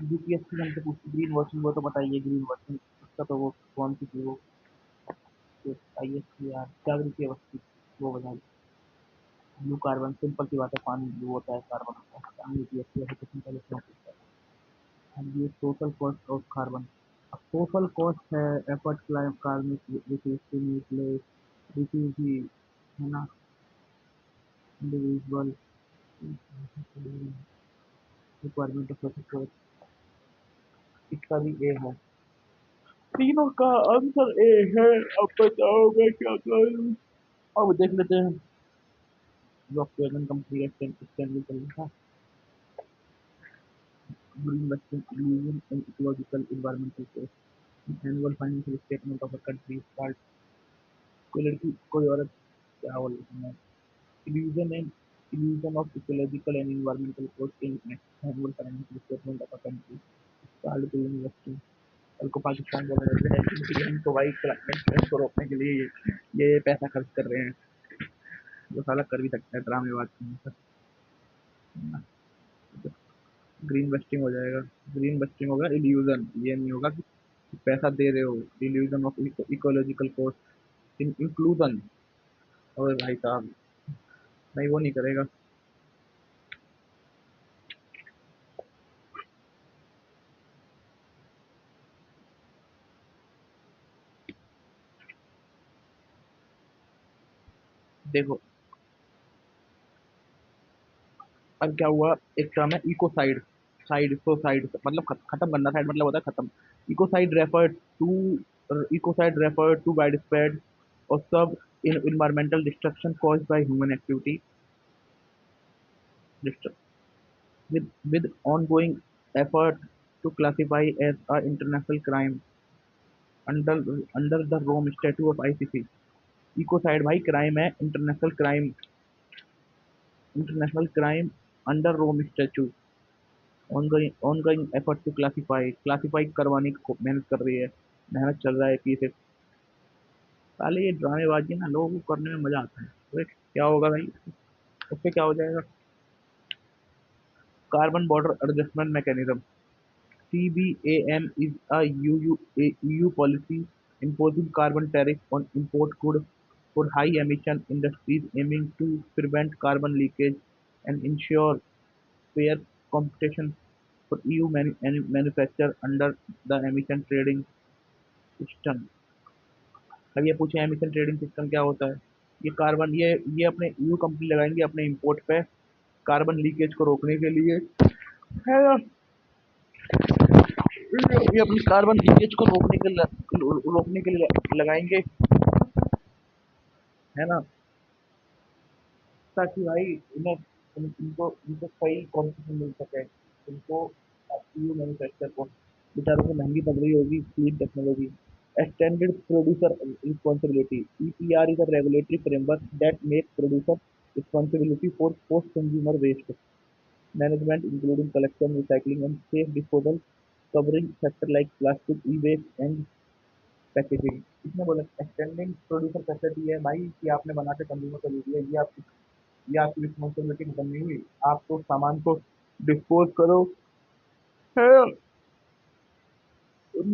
UPSC में हमसे पूछती ग्रीन वॉशिंग, वो तो बताइए ग्रीन वॉशिंग उसका तो वो कौन सी थी वो, आईएएस की यार जागृति अवस्थी, वो बताइए। ब्लू कार्बन, सिंपल सी बात है, पानी ब्लू होता है, कार्बन होता है, यूपीएससी ऐसे किसी का क्यों पूछता है। एंड ये टोटल कॉस्ट ऑफ कार्बन, अब टोटल कॉस्ट है effort claim carbon refuge, refugee, है ना, इंडिविजुअल रिक्वायरमेंट ऑफ प्रोसेस, इसका भी ए है। तीनों का आंसर ए है। अब बताओ मैं क्या करूं। अब देख लेते हैं जो प्रेजेंट कंपनी का स्टैंड चल रहा था। Green wasting illusion and ecological environmental cost, annual financial statement of a country called, कोई लड़की कोई औरत क्या बोल रही है, illusion and illusion of ecological and environmental cost in annual financial statement of a country called green vesting। कल को पाकिस्तान बोल रहे हैं कि हम तो भाई क्लाइमेट चेंज को रोकने के लिए ये पैसा खर्च कर रहे हैं, वो साला कर भी सकता है ड्रामेबाज में। ग्रीन बस्टिंग हो जाएगा, ग्रीन बस्टिंग होगा इल्यूजन, ये नहीं होगा कि पैसा दे रहे हो। Illusion of ecological cost in inclusion, और भाई साहब नहीं वो नहीं करेगा। देखो अब क्या हुआ, एक टर्म है इकोसाइड, साइड तो साइड मतलब खत्म करना, साइड मतलब होता है खत्म। Ecocide refer to, ecocide refer to widespread और सब in environmental destruction caused by human activity with ongoing effort to classify as a international crime under under the Rome Statute of ICC। Ecocide भाई crime है, international crime under Rome statute, ongoing effort to classify करवाने की मेहनत कर रही है, मेहनत चल रहा है पीछे। साले ये ड्रामेबाजी ना लोगों को करने में मजा आता है। तो क्या होगा भाई, उससे क्या हो जाएगा, carbon border adjustment mechanism, CBAM is a EU policy imposing carbon tariff on import goods for high-emission industries, aiming to prevent carbon leakage and ensure fair competition for EU manufacturers under the emission trading system। अब ये पूछे emission trading system क्या होता है। ये carbon, ये अपने EU company लगाएंगे अपने इंपोर्ट पे कार्बन लीकेज को रोकने के लिए, है ना, ये अपनी कार्बन लीकेज को रोकने के लिए लगाएंगे, है ना, ताकि भाई इन्हें इनको इनको सही कॉम्पिटिशन मिल सके, इनको EU मैन्युफैक्चर को बेचारों को महंगी पड़ रही होगी clean technology. Extended producer responsibility, EPR is a regulatory framework that makes producer responsibility for post consumer waste management including collection, recycling and safe disposal, covering sector like plastic, e-waste and packaging. इसमें बोला extending producer facility है भाई कि आपने बना के consumer को दे दिया, ये आपकी रिस्पॉन्सिबिलिटी खत्म नहीं हुई। आप तो सामान को डिस्पोज करो,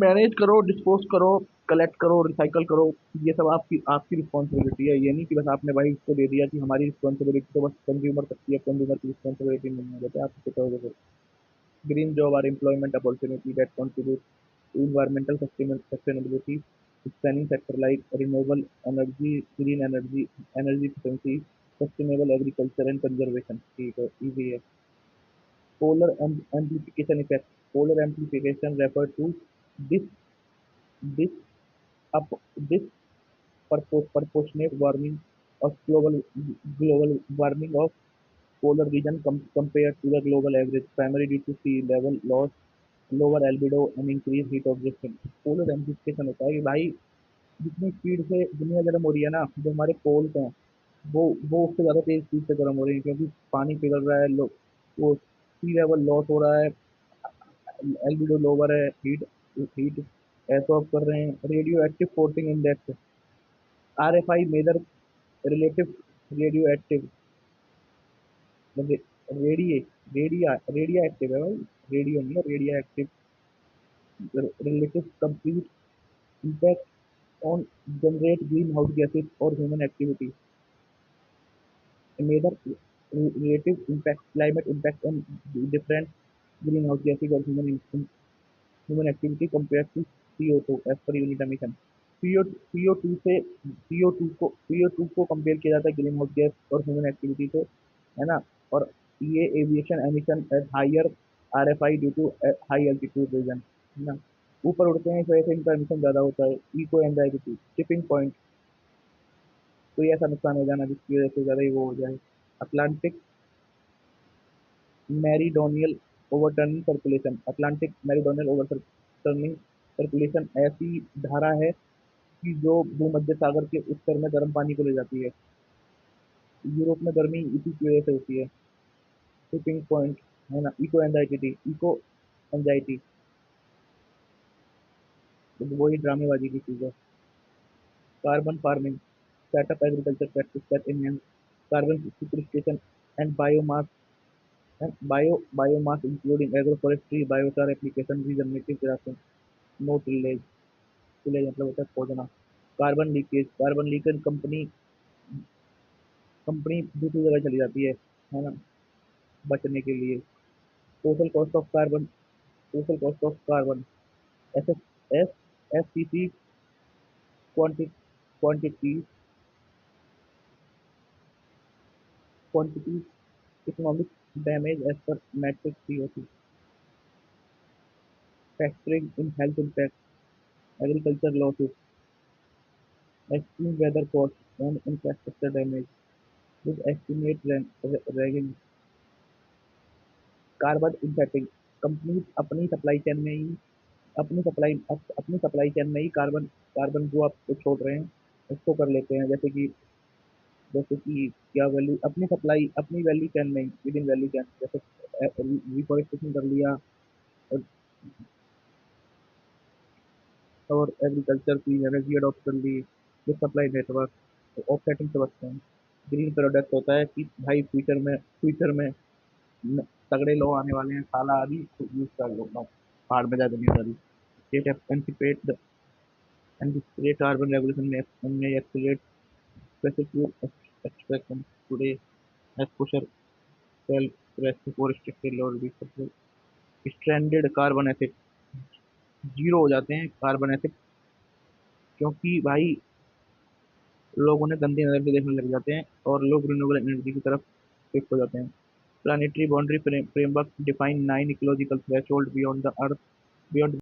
मैनेज करो, डिस्पोज करो, कलेक्ट करो, रिसाइकल करो, ये सब आपकी आपकी रिस्पॉन्सिबिलिटी है। ये नहीं कि बस आपने भाई इसको दे दिया कि हमारी रिस्पॉन्सिबिलिटी तो बस कंज्यूमर तक की है, कंज्यूमर की रिस्पॉन्सिबिलिटी नहीं है, जैसे आप इसको कहोगे। Green job are employment opportunity that contribute to environmental sustainability, spanning sectors like renewable energy, green energy, energy efficiency, sustainable agriculture and conservation। ठीक है, easy है। Polar amplification effect, polar amplification refer to this this up this proportionate warming of global warming of polar region compared to the global average, primarily due to sea level loss, lower albedo and increase heat objection. Polar amplification होता है कि भाई जितनी speed से दुनिया गर्म हो रही है ना, जो हमारे पोल्स हैं वो उससे ज़्यादा तेज स्पीड से गर्म हो रही है, क्योंकि पानी पिघल रहा है, वो सी लेवल लॉस हो रहा है, एल्बिडो लोअर है, हीट हीट एब्सॉर्ब कर रहे हैं। Radio active forcing index, RFI measure relative radio active रेडिए रेडिया एक्टिव है भाई, रेडियो नहीं है, radiative. Relative complete impact on generate greenhouse gases or human activity. Another relative impact, climate impact on different greenhouse gases or human activity compared to CO2 as per unit emission. CO CO2 से CO2 को compare किया जाता है greenhouse gas और human activity से, है ना। और ये aviation emission at higher RFI due to high altitude reason, है ना। ऊपर उड़ते हैं इस वजह से इनका एमिशन ज़्यादा होता है। इको एंजाइटी, टिपिंग पॉइंट, कोई ऐसा नुकसान हो जाना जिसकी वजह से ज़्यादा ही वो हो जाए। Atlantic meridional overturning circulation, Atlantic meridional overturning circulation ऐसी धारा है कि जो भूमध्य सागर के उत्तर में गर्म पानी को ले जाती है। यूरोप में गर्मी इसी की वजह से होती है। टिपिंग पॉइंट, है ना। इको एंजाइटी तो वही ड्रामेबाजी की चीज़ है। Carbon farming, setup agriculture practice that enhance carbon sequestration and biomass including agroforestry, biochar application, regenerative grazing, no tillage. Tillage मतलब होता है खोदना। कार्बन लीकेज कंपनी कंपनी दूसरी जगह चली जाती है ना, बचने के लिए। Social cost of carbon, social cost of carbon, S S S C C quantity quantity economic damage as per metrics COC. Factoring in health impact, agriculture losses, extreme weather cost and infrastructure damage with estimate ranging. Carbon insetting, company अपनी supply chain में ही carbon carbon जो आप छोड़ रहे हैं उसको कर लेते हैं। जैसे कि क्या वैल्यू अपनी वैल्यू चेन में ही, विद इन वैल्यू चेन, जैसे रिफॉरेस्टेशन कर लिया और एग्रीकल्चर की एनर्जी अडॉप्ट कर ली विद सप्लाई नेटवर्क, ऑफसेटिंग से बचते हैं। ग्रीन प्रोडक्ट होता है कि भाई फ्यूचर में तगड़े लोग आने वाले हैं, साला अभी यूज कर लो बस, बाहर में जा दुनिया सारी। State anticipate carbon regulation may accelerate specific fuel extraction today as pusher cell rescue for restricted low reduction stranded carbon acid, zero हो जाते हैं कार्बन एसिड, क्योंकि भाई लोग उन्हें गंदी नजर से देखने लग जाते हैं और लोग रिन्यूएबल एनर्जी की तरफ शिफ्ट हो जाते हैं। Planetary boundary framework define 9 ecological threshold beyond the earth beyond